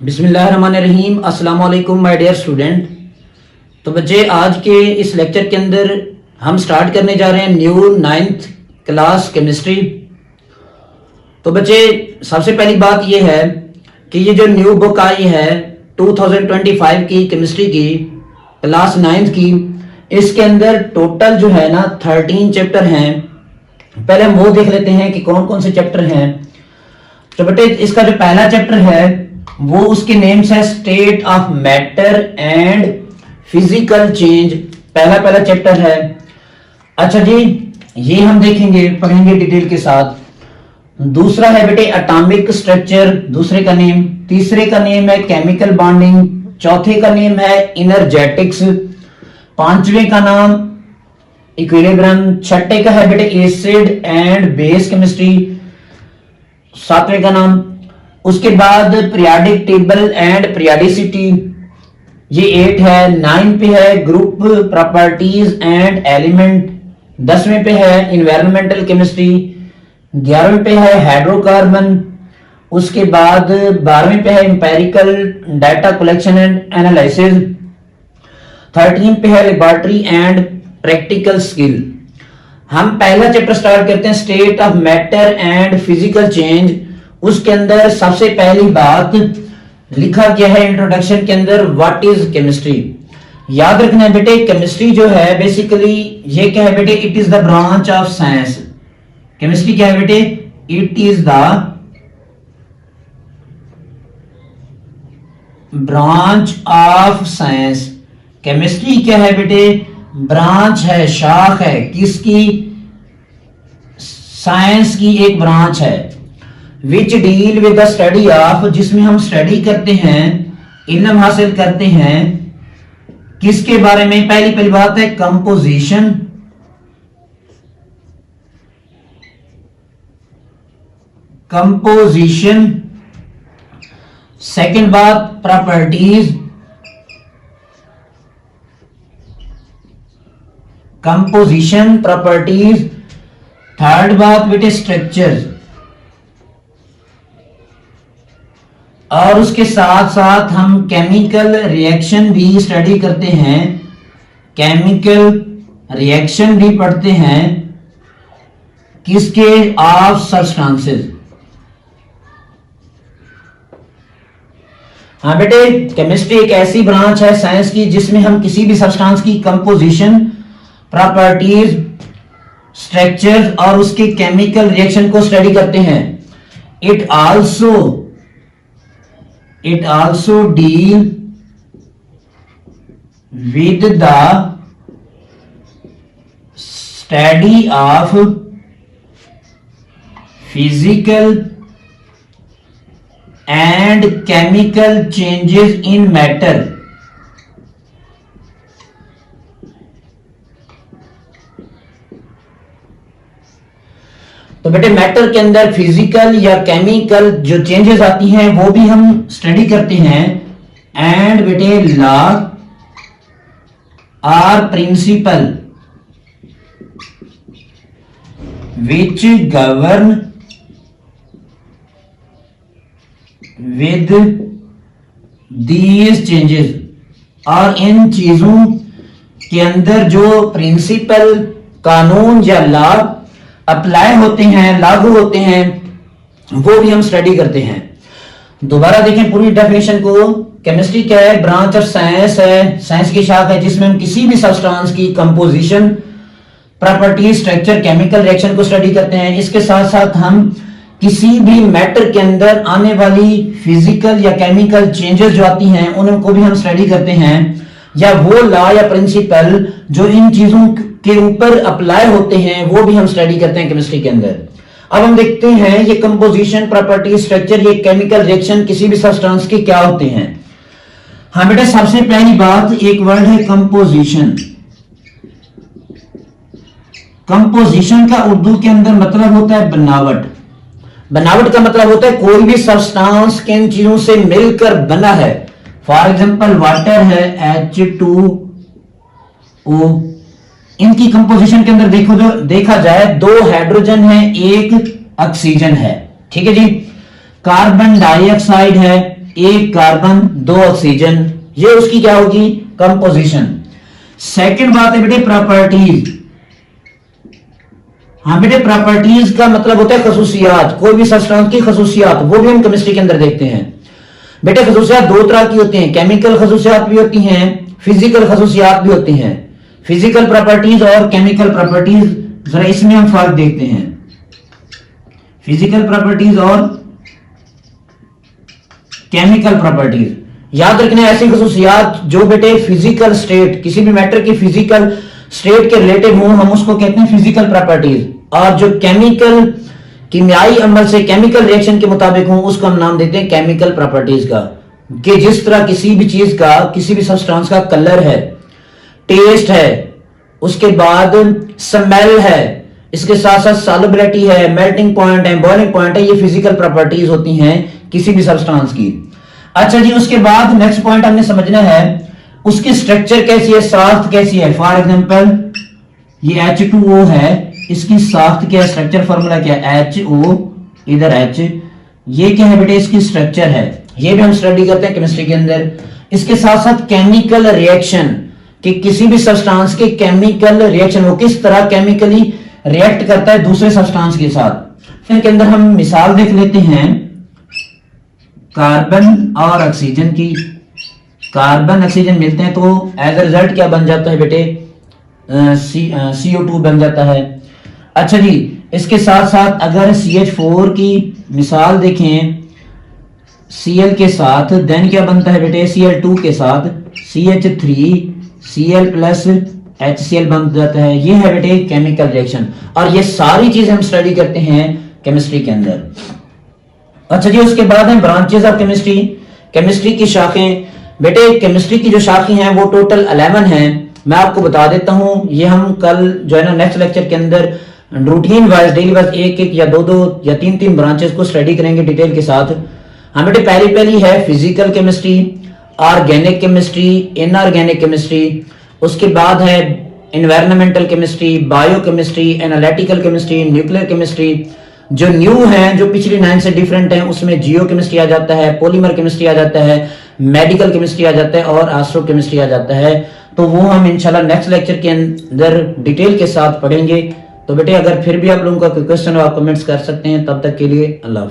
बिस्मिल्लाहिर्रहमानिर्रहीम। अस्सलाम वालेकुम माय डियर स्टूडेंट। तो बच्चे, आज के इस लेक्चर के अंदर हम स्टार्ट करने जा रहे हैं न्यू 9th क्लास केमिस्ट्री। तो बच्चे, सबसे पहली बात यह है कि ये जो न्यू बुक आई है 2025 की केमिस्ट्री की क्लास 9th की, इसके अंदर टोटल जो है ना 13 चैप्टर हैं। पहले हम वो देख लेते हैं कि कौन कौन से चैप्टर हैं। तो बेटे, इसका जो पहला चैप्टर है वो उसके नेम्स है state of matter and physical change. पहला चैप्टर है। अच्छा जी, ये हम देखेंगे, पढ़ेंगे डिटेल के साथ। दूसरा है बेटे एटॉमिक स्ट्रक्चर, दूसरे का नेम। तीसरे का नेम है केमिकल बॉन्डिंग। चौथे का नेम है इनर्जेटिक्स। पांचवें का नाम इक्विलिब्रियम। छठे का है बेटे एसिड एंड बेस केमिस्ट्री। सातवें का नाम। उसके बाद पीरियोडिक टेबल एंड पीरियोडिसिटी, ये 8 है। 9 पे है ग्रुप प्रॉपर्टीज एंड एलिमेंट। 10वें पे है इन्वायरमेंटल केमिस्ट्री। 11वें पे है हाइड्रोकार्बन। उसके बाद 12वें पे है empirical data collection and analysis. 13 पे है लेबोरेटरी एंड प्रैक्टिकल स्किल। हम पहला चैप्टर स्टार्ट करते हैं state of matter and physical change. उसके अंदर सबसे पहली बात लिखा गया है इंट्रोडक्शन के अंदर, व्हाट इज केमिस्ट्री। याद रखना है बेटे, केमिस्ट्री जो है बेसिकली ये क्या है बेटे, it is the branch of science. Chemistry क्या है बेटे, it is the branch of science. Chemistry क्या है बेटे, ब्रांच है, शाख है, किसकी, साइंस की एक ब्रांच है। Which deal with the study of, जिसमें हम स्टडी करते हैं, इल्म हासिल करते हैं, किसके बारे में। पहली बात है कंपोजिशन। कंपोजिशन। सेकंड बात प्रॉपर्टीज। Composition, properties. थर्ड बात बेटे स्ट्रक्चर। और उसके साथ साथ हम केमिकल रिएक्शन भी स्टडी करते हैं, केमिकल रिएक्शन भी पढ़ते हैं, किसके, ऑफ सब्सटेंसेस। हाँ बेटे, केमिस्ट्री एक ऐसी ब्रांच है साइंस की जिसमें हम किसी भी सब्सटेंस की कंपोजिशन, प्रॉपर्टीज, स्ट्रक्चर और उसके केमिकल रिएक्शन को स्टडी करते हैं। It also deal with the study of physical and chemical changes in matter। तो बेटे मैटर के अंदर फिजिकल या केमिकल जो चेंजेस आती हैं वो भी हम स्टडी करते हैं। एंड बेटे law are principle which govern with these changes. और इन चीजों के अंदर जो प्रिंसिपल, कानून या लॉ अप्लाई होते हैं, लागू होते हैं, वो भी हम स्टडी करते हैं। दोबारा देखें पूरी डेफिनेशन को। केमिस्ट्री क्या है, ब्रांच ऑफ साइंस है, साइंस की शाख है जिसमें हम किसी भी सब्सटेंस की composition, property, structure, chemical reaction को स्टडी करते हैं। इसके साथ साथ हम किसी भी मैटर के अंदर आने वाली फिजिकल या केमिकल चेंजेस जो आती हैं उनको भी हम स्टडी करते हैं, या वो लॉ या प्रिंसिपल जो इन चीजों के ऊपर अप्लाई होते हैं वो भी हम स्टडी करते हैं केमिस्ट्री के अंदर। अब हम देखते हैं ये कंपोजिशन, प्रॉपर्टी, स्ट्रक्चर, ये केमिकल रिएक्शन किसी भी सब्सटेंस के क्या होते हैं। हाँ बेटा, सबसे पहली बात एक वर्ड है कंपोजिशन। कंपोजिशन का उर्दू के अंदर मतलब होता है बनावट। बनावट का मतलब होता है कोई भी सब्सटेंस किन चीजों से मिलकर बना है। फॉर एग्जांपल वाटर है H2O, इनकी कंपोजिशन के अंदर देखा जाए 2 हाइड्रोजन है, 1 ऑक्सीजन है। ठीक है जी। कार्बन डाइऑक्साइड है, एक कार्बन, दो ऑक्सीजन, ये उसकी क्या होगी, कंपोजिशन। सेकंड बात है बेटे प्रॉपर्टीज। हाँ बेटे प्रॉपर्टीज का मतलब होता है खसूसियात, कोई भी सब्सटेंस की खसूसियात, वो भी हम केमिस्ट्री के अंदर देखते हैं। बेटे खसूसियात दो तरह की होती हैं, केमिकल खसूसियात भी होती हैं, फिजिकल खसूसियात भी होती हैं। फिजिकल प्रॉपर्टीज और केमिकल प्रॉपर्टीज, जरा इसमें हम फर्क देखते हैं। फिजिकल प्रॉपर्टीज और केमिकल प्रॉपर्टीज, याद रखना ऐसी खसूसियात जो बेटे फिजिकल स्टेट, किसी भी मैटर की फिजिकल स्टेट के रिलेटिव हो, हम उसको कहते हैं फिजिकल प्रॉपर्टीज। और जो केमिकल, कीमियाई अमल से, केमिकल रिएक्शन के मुताबिक हो, उसको हम नाम देते हैं केमिकल प्रॉपर्टीज का। कि जिस तरह किसी भी चीज का, किसी भी सब्सटेंस का कलर है, टेस्ट है, उसके बाद स्मेल है, इसके साथ साथ सॉल्युबिलिटी है, मेल्टिंग पॉइंट है, बॉइलिंग पॉइंट है, ये फिजिकल प्रॉपर्टीज होती हैं किसी भी सब्सटेंस की। अच्छा जी, उसके बाद नेक्स्ट पॉइंट हमने समझना है उसकी स्ट्रक्चर कैसी है, साख्त कैसी है। फॉर एग्जांपल ये H2O है, इसकी साख्त क्या है, स्ट्रक्चर फॉर्मूला क्या है, HO, इधर H, ये क्या है बेटे, इसकी स्ट्रक्चर है। ये भी हम स्टडी करते हैं केमिस्ट्री के अंदर। इसके साथ साथ केमिकल रिएक्शन, कि किसी भी सब्सटेंस के केमिकल रिएक्शन, वो किस तरह केमिकली रिएक्ट करता है दूसरे सब्सटेंस के साथ। फिर के अंदर हम मिसाल देख लेते हैं कार्बन और ऑक्सीजन की। कार्बन ऑक्सीजन मिलते हैं तो एज अ रिजल्ट क्या बन जाता है बेटे, CO2 बन जाता है। अच्छा जी, इसके साथ साथ अगर CH4 की मिसाल देखें Cl के साथ, देन क्या बनता है बेटे, Cl2 के साथ CH3 Cl प्लस HCl बन जाता है। ये है बेटे केमिकल रिएक्शन, और ये सारी चीजें हम स्टडी करते हैं केमिस्ट्री के अंदर। अच्छा जी, उसके बाद है ब्रांचेस ऑफ केमिस्ट्री, केमिस्ट्री की शाखें। बेटे केमिस्ट्री की जो शाखें हैं वो टोटल 11 हैं। मैं आपको बता देता हूं, ये हम कल जो है ना नेक्स्ट लेक्चर के अंदर रूटीन वाइज, डेली वाइज एक एक या दो दो या तीन तीन ब्रांचेस को स्टडी करेंगे डिटेल के साथ। हाँ बेटे, पहली है physical chemistry, organic chemistry, inorganic chemistry. उसके बाद है environmental chemistry, bio chemistry, analytical chemistry, nuclear chemistry. जो न्यू है, जो पिछली 9 से डिफरेंट है, उसमें जियो केमिस्ट्री आ जाता है, पॉलीमर केमिस्ट्री आ जाता है, मेडिकल केमिस्ट्री आ जाता है और एस्ट्रो केमिस्ट्री आ जाता है। तो वो हम इंशाल्लाह नेक्स्ट लेक्चर के अंदर डिटेल के साथ पढ़ेंगे। तो बेटे अगर फिर भी आप लोगों का कोई क्वेश्चन हो, आप कमेंट्स कर सकते हैं। तब तक के लिए अल्लाह हाफिज़।